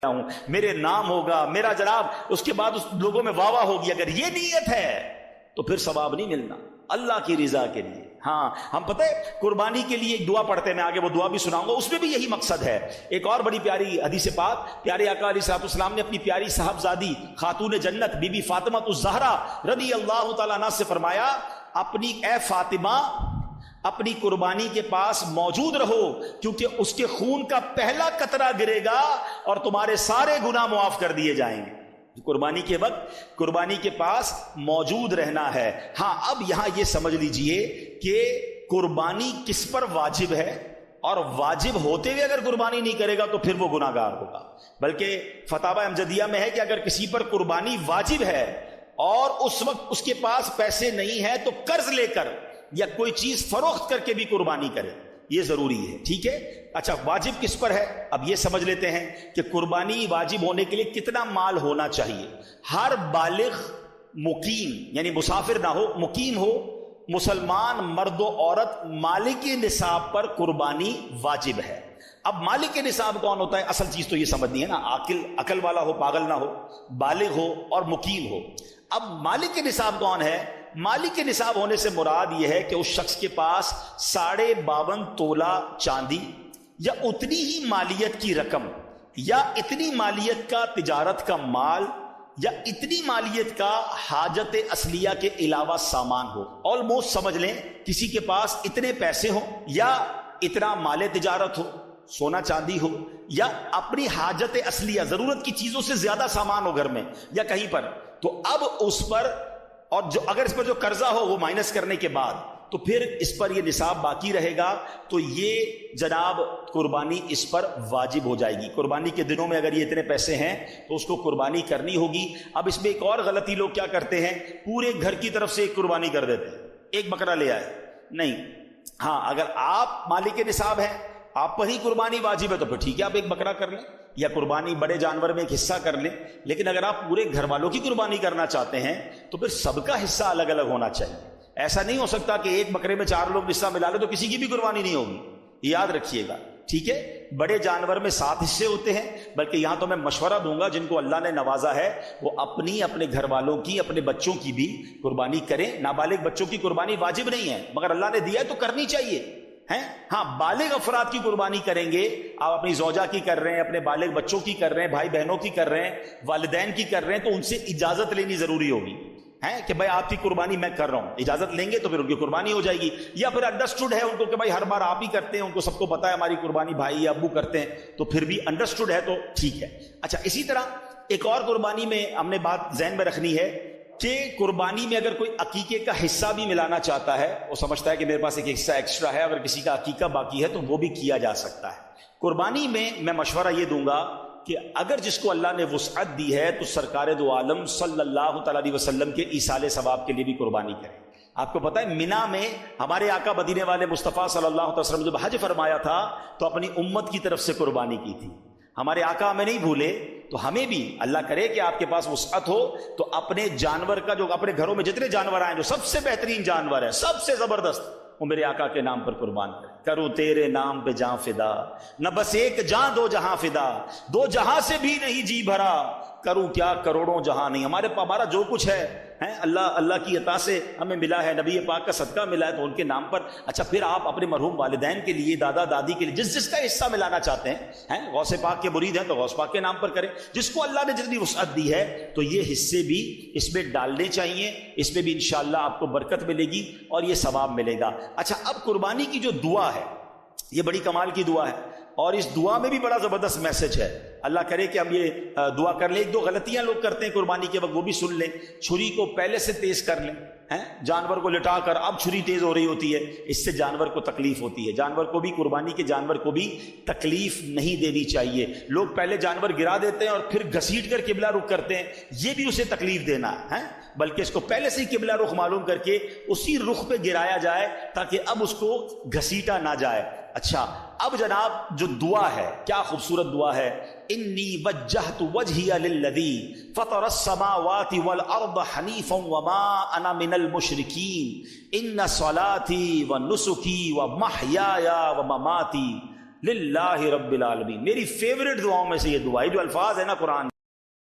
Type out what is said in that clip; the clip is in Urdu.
ہوں، میرے نام ہوگا، میرا جناب اس کے بعد اس لوگوں میں واہ واہ ہوگی، اگر یہ نیت ہے تو پھر ثواب نہیں ملنا اللہ کی رضا کے لیے۔ ہاں ہم پتہ ہے قربانی کے لیے ایک دعا پڑھتے ہیں، میں آگے وہ دعا بھی سناؤں گا، اس میں بھی یہی مقصد ہے۔ ایک اور بڑی پیاری حدیث پاک، پیارے آقا علیہ الصلوۃ والسلام نے اپنی پیاری صاحبزادی خاتون جنت بی بی فاطمہ الزہرا رضی اللہ تعالیٰ عنہ سے فرمایا، اپنی اے فاطمہ اپنی قربانی کے پاس موجود رہو، کیونکہ اس کے خون کا پہلا قطرہ گرے گا اور تمہارے سارے گناہ معاف کر دیے جائیں گے۔ قربانی کے وقت قربانی کے پاس موجود رہنا ہے۔ ہاں اب یہاں یہ سمجھ لیجئے کہ قربانی کس پر واجب ہے، اور واجب ہوتے ہوئے اگر قربانی نہیں کرے گا تو پھر وہ گناہ گار ہوگا۔ بلکہ فتاوی امجدیہ میں ہے کہ اگر کسی پر قربانی واجب ہے اور اس وقت اس کے پاس پیسے نہیں ہے تو قرض لے کر یا کوئی چیز فروخت کر کے بھی قربانی کرے، یہ ضروری ہے، ٹھیک ہے۔ اچھا واجب کس پر ہے، اب یہ سمجھ لیتے ہیں کہ قربانی واجب ہونے کے لیے کتنا مال ہونا چاہیے۔ ہر بالغ مقیم یعنی مسافر نہ ہو، مقیم ہو، مسلمان مرد و عورت مالک نصاب پر قربانی واجب ہے۔ اب مالک نصاب کون ہوتا ہے؟ اصل چیز تو یہ سمجھنی ہے نا، عقل والا ہو، پاگل نہ ہو، بالغ ہو اور مقیم ہو۔ اب مالک نصاب کون ہے؟ مالک نصاب ہونے سے مراد یہ ہے کہ اس شخص کے پاس 52.5 تولہ چاندی یا اتنی ہی مالیت کی رقم یا اتنی مالیت کا تجارت کا مال یا اتنی مالیت کا حاجت اصلیہ کے علاوہ سامان ہو۔ آلموسٹ سمجھ لیں کسی کے پاس اتنے پیسے ہو یا اتنا مال تجارت ہو، سونا چاندی ہو، یا اپنی حاجت اصلیہ ضرورت کی چیزوں سے زیادہ سامان ہو گھر میں یا کہیں پر، تو اب اس پر، اور جو اگر اس پر جو قرضہ ہو وہ مائنس کرنے کے بعد تو پھر اس پر یہ نصاب باقی رہے گا، تو یہ جناب قربانی اس پر واجب ہو جائے گی۔ قربانی کے دنوں میں اگر یہ اتنے پیسے ہیں تو اس کو قربانی کرنی ہوگی۔ اب اس میں ایک اور غلطی لوگ کیا کرتے ہیں، پورے گھر کی طرف سے ایک قربانی کر دیتے ہیں، ایک بکرا لے آئے۔ نہیں، ہاں اگر آپ مالک نصاب ہیں، آپ پر ہی قربانی واجب ہے تو پھر ٹھیک ہے، آپ ایک بکرا کر لیں یا قربانی بڑے جانور میں ایک حصہ کر لیں، لیکن اگر آپ پورے گھر والوں کی قربانی کرنا چاہتے ہیں تو پھر سب کا حصہ الگ الگ ہونا چاہیے۔ ایسا نہیں ہو سکتا کہ ایک بکرے میں 4 لوگ حصہ ملا لیں تو کسی کی بھی قربانی نہیں ہوگی، یاد رکھیے گا، ٹھیک ہے۔ بڑے جانور میں 7 حصے ہوتے ہیں، بلکہ یہاں تو میں مشورہ دوں گا جن کو اللہ نے نوازا ہے وہ اپنے گھر والوں کی، اپنے بچوں کی بھی قربانی کریں۔ نابالغ بچوں کی قربانی واجب نہیں ہے مگر اللہ نے دیا ہے تو کرنی چاہیے، ہیں۔ ہاں بالغ افراد کی قربانی کریں گے، آپ اپنی زوجہ کی کر رہے ہیں، اپنے بالغ بچوں کی کر رہے ہیں، بھائی بہنوں کی کر رہے ہیں، والدین کی کر رہے ہیں، تو ان سے اجازت لینی ضروری ہوگی، ہیں کہ بھائی آپ کی قربانی میں کر رہا ہوں، اجازت لیں گے تو پھر ان کی قربانی ہو جائے گی۔ یا پھر انڈرسٹوڈ ہے ان کو کہ بھائی ہر بار آپ ہی کرتے ہیں، ان کو سب کو پتا ہے ہماری قربانی بھائی یا ابو کرتے ہیں، تو پھر بھی انڈرسٹوڈ ہے تو ٹھیک ہے۔ اچھا اسی طرح ایک اور قربانی میں ہم نے بات ذہن میں رکھنی ہے کہ قربانی میں اگر کوئی عقیقے کا حصہ بھی ملانا چاہتا ہے، وہ سمجھتا ہے کہ میرے پاس ایک حصہ ایکسٹرا ہے، اگر کسی کا عقیقہ باقی ہے تو وہ بھی کیا جا سکتا ہے۔ قربانی میں مشورہ یہ دوں گا کہ اگر جس کو اللہ نے وسعت دی ہے تو سرکار دو عالم صلی اللہ تعالی علیہ وسلم کے ایصال ثواب کے لیے بھی قربانی کرے۔ آپ کو پتہ ہے مینا میں ہمارے آقا مدینے والے مصطفیٰ صلی اللہ علیہ وسلم جب حج فرمایا تھا تو اپنی امت کی طرف سے قربانی کی تھی۔ ہمارے آقا ہمیں نہیں بھولے، تو ہمیں بھی اللہ کرے کہ آپ کے پاس وسعت ہو تو اپنے جانور کا، جو اپنے گھروں میں جتنے جانور آئیں جو سب سے بہترین جانور ہے، سب سے زبردست، وہ میرے آقا کے نام پر قربان کرے۔ کروں تیرے نام پہ جاں فدا، نہ بس ایک جاں دو جہاں فدا، 2 جہاں سے بھی نہیں جی بھرا، کروں کیا کروڑوں جہاں نہیں۔ ہمارا جو کچھ ہے اللہ کی عطا سے ہمیں ملا ہے، نبی پاک کا صدقہ ملا ہے، تو ان کے نام پر۔ اچھا پھر آپ اپنے مرحوم والدین کے لیے، دادا دادی کے لیے، جس کا حصہ ملانا چاہتے ہیں، غوث پاک کے مرید ہیں تو غوث پاک کے نام پر کریں۔ جس کو اللہ نے جتنی وسعت دی ہے تو یہ حصے بھی اس میں ڈالنے چاہیے، اس میں بھی انشاءاللہ آپ کو برکت ملے گی اور یہ ثواب ملے گا۔ اچھا اب قربانی کی جو دعا ہے یہ بڑی کمال کی دعا ہے، اور اس دعا میں بھی بڑا زبردست میسج ہے۔ اللہ کرے کہ ہم یہ دعا کر لیں۔ 1-2 غلطیاں لوگ کرتے ہیں قربانی کے وقت، وہ بھی سن لیں۔ چھری کو پہلے سے تیز کر لیں، جانور کو لٹا کر اب چھری تیز ہو رہی ہوتی ہے، اس سے جانور کو تکلیف ہوتی ہے۔ جانور کو بھی، قربانی کے جانور کو بھی تکلیف نہیں دینی چاہیے۔ لوگ پہلے جانور گرا دیتے ہیں اور پھر گھسیٹ کر قبلہ رخ کرتے ہیں، یہ بھی اسے تکلیف دینا ہے، بلکہ اس کو پہلے سے ہی قبلہ رخ معلوم کر کے اسی رخ پہ گرایا جائے تاکہ اب اس کو گھسیٹا نہ جائے۔ اچھا اب جناب جو دعا ہے، کیا خوبصورت دعا ہے، انی وجہت وجہی للذی فطر السماوات والارض حنیفا وما انا من المشرکین ان صلاتی ونسکی ومحیایا ومماتی للہ رب العالمین. میری فیوریٹ دعاؤں میں سے یہ دعا ہے. جو الفاظ ہے نا قرآن